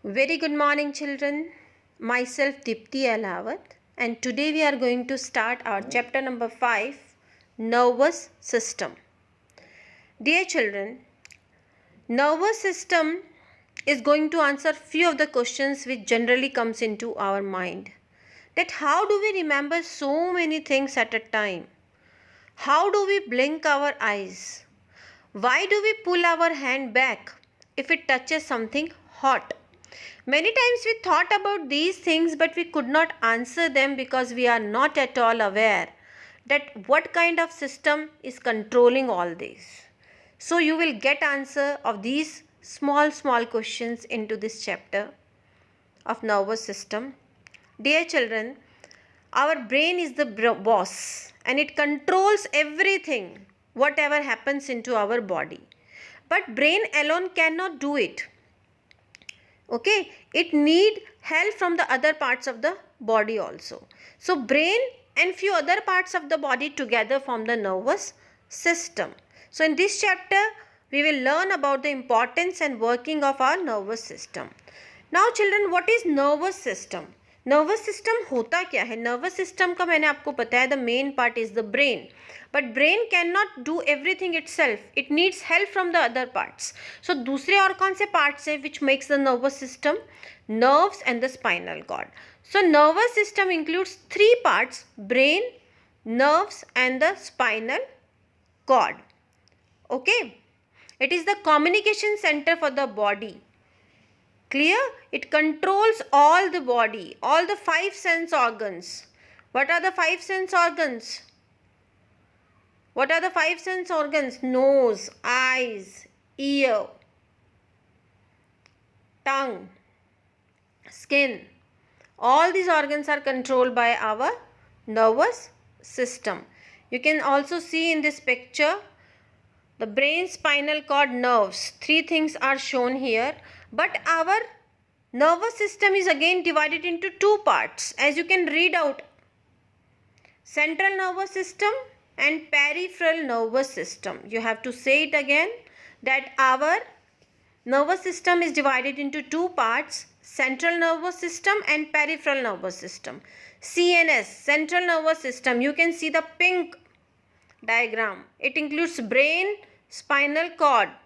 Very good morning, children. Myself Dipti Alawat, and today we are going to start our chapter number 5, Nervous System. Dear children, nervous system is going to answer few of the questions which generally comes into our mind. That how do we remember so many things at a time? How do we blink our eyes? Why do we pull our hand back if it touches something hot? Many times we thought about these things, but we could not answer them because we are not at all aware that what kind of system is controlling all this. So you will get answer of these small questions into this chapter of nervous system. Dear children, our brain is the boss and it controls everything whatever happens into our body. But brain alone cannot do it. Okay, it need help from the other parts of the body also. So brain and few other parts of the body together form the nervous system. So in this chapter we will learn about the importance and working of our nervous system. Now children, what is nervous system? Nervous system होता क्या है? Nervous system का मैंने आपको बताया the main part is the brain, but brain can not do everything itself, it needs help from the other parts. So दूसरे और कौन से पार्ट्स है which makes the nervous system? Nerves and the spinal cord. So nervous system includes three parts: brain, nerves and the spinal cord. Okay, it is the communication center for the body. Clear? It controls all the body, all the five sense organs. What are the five sense organs? What are the five sense organs? Nose, eyes, ear, tongue, skin. All these organs are controlled by our nervous system. You can also see in this picture the brain, spinal cord, nerves. Three things are shown here. But our nervous system is again divided into two parts, as you can read out: central nervous system and peripheral nervous system. You have to say it again, that our nervous system is divided into two parts: central nervous system and peripheral nervous system. CNS, central nervous system, you can see the pink diagram. It includes brain, spinal cord.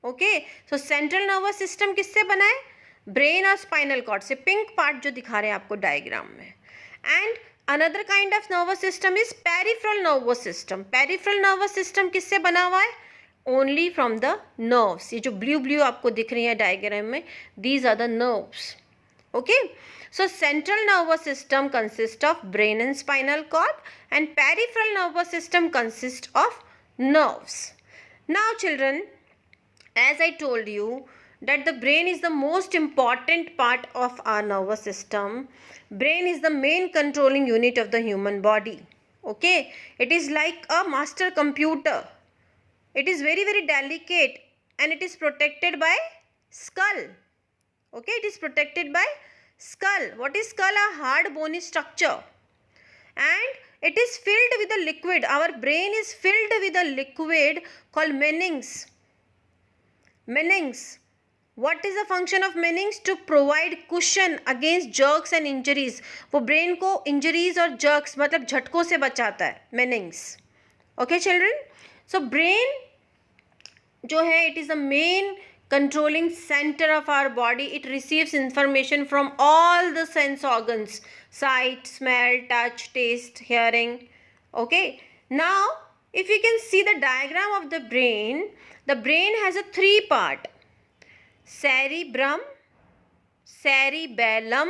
Okay, so central nervous system किससे बना है? Brain और spinal cord से. Pink part जो दिखा रहे हैं आपको डायग्राम में. And another kind of nervous system is peripheral nervous system. Peripheral nervous system किससे बना हुआ है? Only from the nerves. ये जो ब्लू ब्लू आपको दिख रही है डायग्राम में, these are the nerves. Okay, so central nervous system consists of brain and spinal cord, and peripheral nervous system consists of nerves. Now children, as I told you that the brain is the most important part of our nervous system. Brain is the main controlling unit of the human body. Okay, it is like a master computer. It is very delicate and it is protected by skull. Okay, it is protected by skull. What is skull? A hard bony structure, and it is filled with a liquid. Our brain is filled with a liquid called meninges. Meninges. What is the function of meninges? To provide cushion against jerks and injuries. वो brain को injuries और jerks मतलब झटकों से बचाता है meninges. Okay children, so brain जो है, it is the main controlling center of our body. It receives information from all the sense organs: sight, smell, touch, taste, hearing. Okay, now if you can see the diagram of the brain has a three part: cerebrum, cerebellum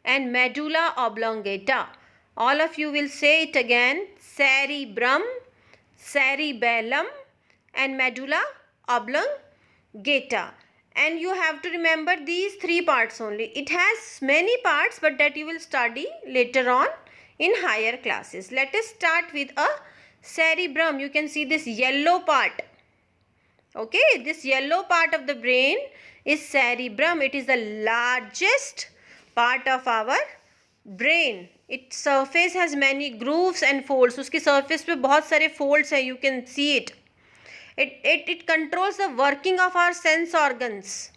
and medulla oblongata. All of you will say it again: cerebrum, cerebellum and medulla oblongata. And you have to remember these three parts only. It has many parts, but that you will study later on in higher classes. Let us start with a cerebrum. You can see this yellow part. Okay, this yellow part of the brain is cerebrum. It is the largest part of our brain. Its surface has many grooves and folds. उसकी surface पे बहुत सारे folds हैं. You can see it. It controls the working of our sense organs.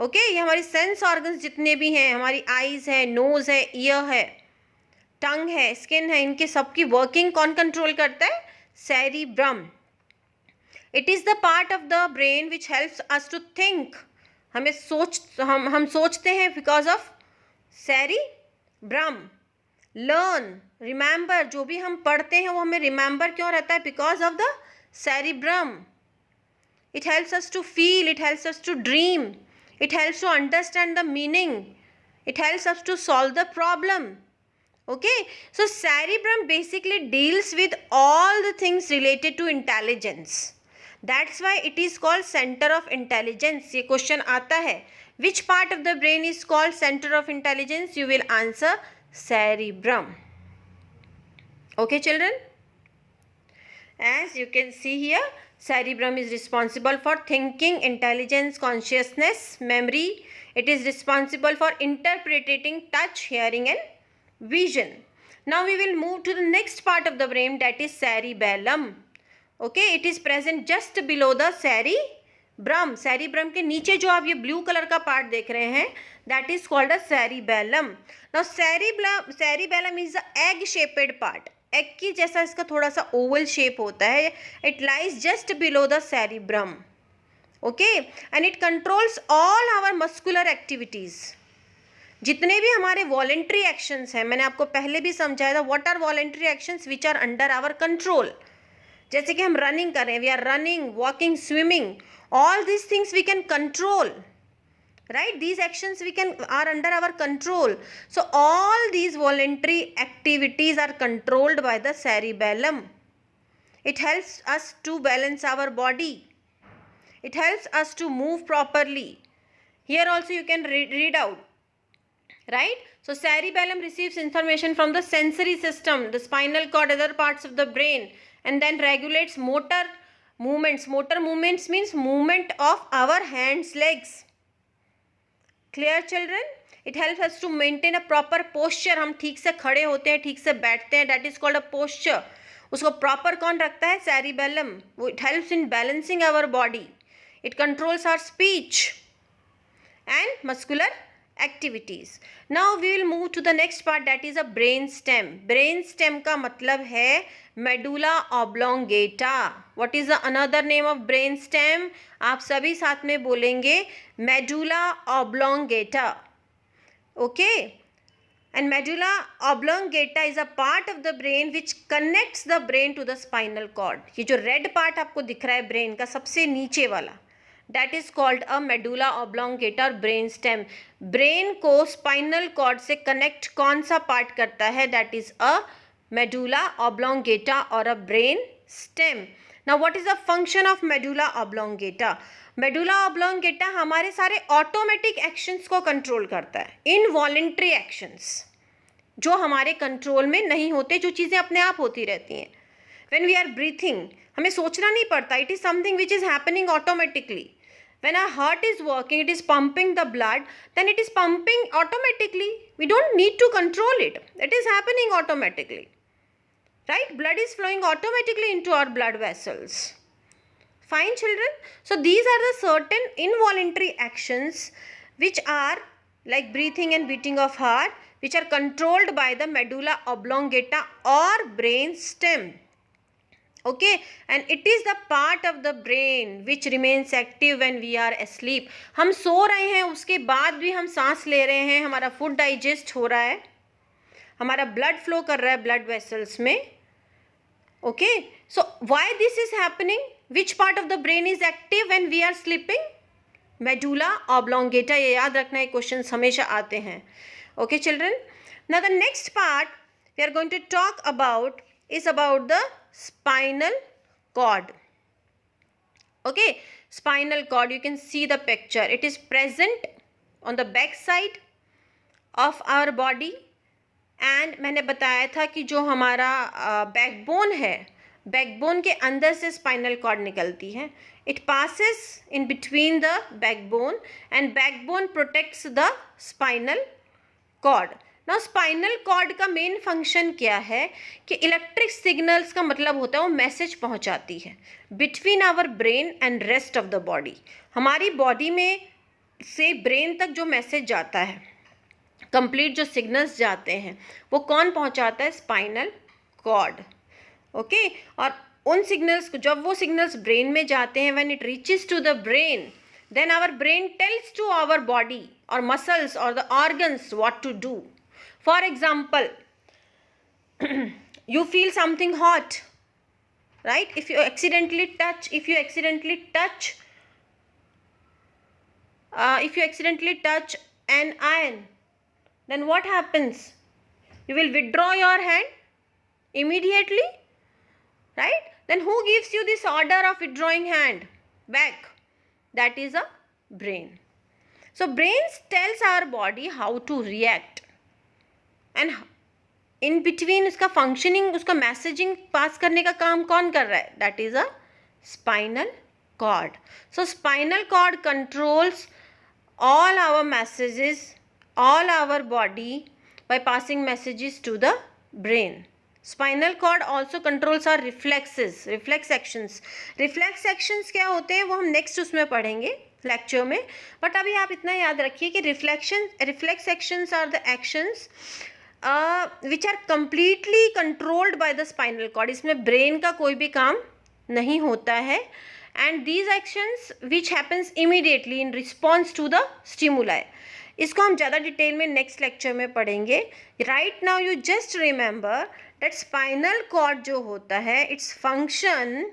Okay ये हमारी sense organs जितने भी हैं, हमारी आईज है, नोज है, ईयर है, टंग है, स्किन है, इनके सबकी वर्किंग कौन कंट्रोल करता है? Cerebrum. It is the part of the brain which helps us to think. हम सोचते हैं because of cerebrum. Learn, remember, जो भी हम पढ़ते हैं वो हमें रिमेंबर क्यों रहता है? Because of the cerebrum. It helps us to feel, it helps us to dream, it helps to understand the meaning, it helps us to solve the problem. Okay, so cerebrum basically deals with all the things related to intelligence. That's why it is called center of intelligence. ये question आता है, which part of the brain is called center of intelligence? You will answer cerebrum. Okay children, as you can see here, cerebrum is responsible for thinking, intelligence, consciousness, memory. It is responsible for interpreting touch, hearing and vision. Now we will move to the next part of the brain, that is cerebellum. Okay, it is present just below the cerebrum. cerebrum के नीचे जो आप ये blue colour का part देख रहे हैं, that is called a cerebellum. Now cerebellum is a egg shaped part. Egg की जैसा इसका थोड़ा सा ओवल शेप होता है. It lies just below the cerebrum. Okay, and it controls all our muscular activities. जितने भी हमारे वॉलेंट्री एक्शंस हैं, मैंने आपको पहले भी समझाया था what are voluntary actions which are under our control. जैसे कि हम रनिंग कर रहे हैं, we are running, walking, swimming, all this things we can control. Right, these actions are under our control. So all these voluntary activities are controlled by the cerebellum. It helps us to balance our body. It helps us to move properly. Here also you can read out, right? So cerebellum receives information from the sensory system, the spinal cord, other parts of the brain, and then regulates motor movements. Motor movements means movement of our hands, legs. Clear children? It helps us to maintain a proper posture. हम ठीक से खड़े होते हैं, ठीक से बैठते हैं, that is called a posture. उसको proper कौन रखता है? cerebellum. It helps in balancing our body. It controls our speech and muscular activities. Now we will move to the next part, that is a brain stem. Brain stem का मतलब है medulla oblongata. What is the another name of brain stem? आप सभी साथ में बोलेंगे medulla oblongata. Okay, and medulla oblongata is a part of the brain which connects the brain to the spinal cord. ये जो red part आपको दिख रहा है brain का सबसे नीचे वाला, that is called a medulla oblongata or brain stem. brain को spinal cord से connect कौन सा part करता है? that is a medulla oblongata or a brain stem. Now what is the function of medulla oblongata? medulla oblongata हमारे सारे automatic actions को control करता है. involuntary actions जो हमारे कंट्रोल में नहीं होते, जो चीज़ें अपने आप होती रहती हैं. when we are breathing, हमें सोचना नहीं पड़ता. it is something which is happening automatically. when our heart is working, it is pumping the blood, then it is pumping automatically. We don't need to control it. It is happening automatically. Right? Blood is flowing automatically into our blood vessels. Fine children? So these are the certain involuntary actions which are like breathing and beating of heart, which are controlled by the medulla oblongata or brain stem. Okay, and it is the part of the brain which remains active when we are asleep. हम सो रहे हैं, उसके बाद भी हम सांस ले रहे हैं, हमारा फूड डाइजेस्ट हो रहा है, हमारा ब्लड फ्लो कर रहा है ब्लड वेसल्स में. Okay, so why this is happening? Which part of the brain is active when we are sleeping? medulla oblongata. ये याद रखना है, क्वेश्चंस हमेशा आते हैं. Okay children, now the next part we are going to talk about is about the spinal cord. Okay, spinal cord, you can see the picture. It is present on the back side of our body. And मैंने बताया था कि जो हमारा backbone है, backbone के अंदर से स्पाइनल कॉर्ड निकलती है. It passes in between the backbone and backbone protects the spinal cord. Now spinal cord का मेन फंक्शन क्या है कि इलेक्ट्रिक सिग्नल्स का मतलब होता है वो मैसेज पहुंचाती है between our brain and rest of the body. हमारी बॉडी में से ब्रेन तक जो मैसेज जाता है, कंप्लीट जो सिग्नल्स जाते हैं, वो कौन पहुंचाता है? Spinal cord. ओके, और उन सिग्नल्स को, जब वो सिग्नल्स ब्रेन में जाते हैं, when it reaches to the brain, then our brain tells to our body or muscles or the organs what to do. For example, you feel something hot, right? If you accidentally touch an iron, then what happens? You will withdraw your hand immediately, right? Then who gives you this order of withdrawing hand back? That is a brain. So brain tells our body how to react, and in between उसका functioning, उसका messaging pass करने का काम कौन कर रहा है? That is a spinal cord. So spinal cord controls all our messages, all our body by passing messages to the brain. Spinal cord also controls our reflexes, reflex actions. Reflex actions क्या होते हैं वो हम next उसमें पढ़ेंगे lecture में, but अभी आप इतना याद रखिए कि reflex actions are the actions which are completely controlled by the spinal cord. इसमें ब्रेन का कोई भी काम नहीं होता है, and these actions which happens immediately in response to the stimuli. इसको हम ज़्यादा डिटेल में नेक्स्ट लेक्चर में पढ़ेंगे। Right now you just remember that spinal cord जो होता है, इट्स फंक्शन,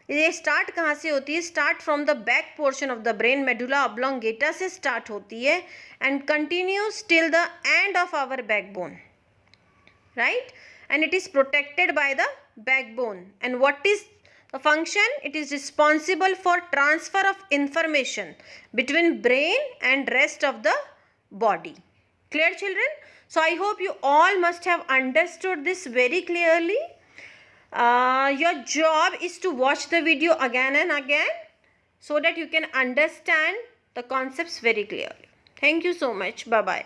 ये स्टार्ट कहाँ से होती है? Start from the back portion of the brain, medulla oblongata से स्टार्ट होती है and continues till the end of our backbone, right? And it is protected by the backbone. And what is the function? It is responsible for transfer of information between brain and rest of the body. Clear, children? So I hope you all must have understood this very clearly. Your job is to watch the video again and again so that you can understand the concepts very clearly. Thank you so much. Bye bye.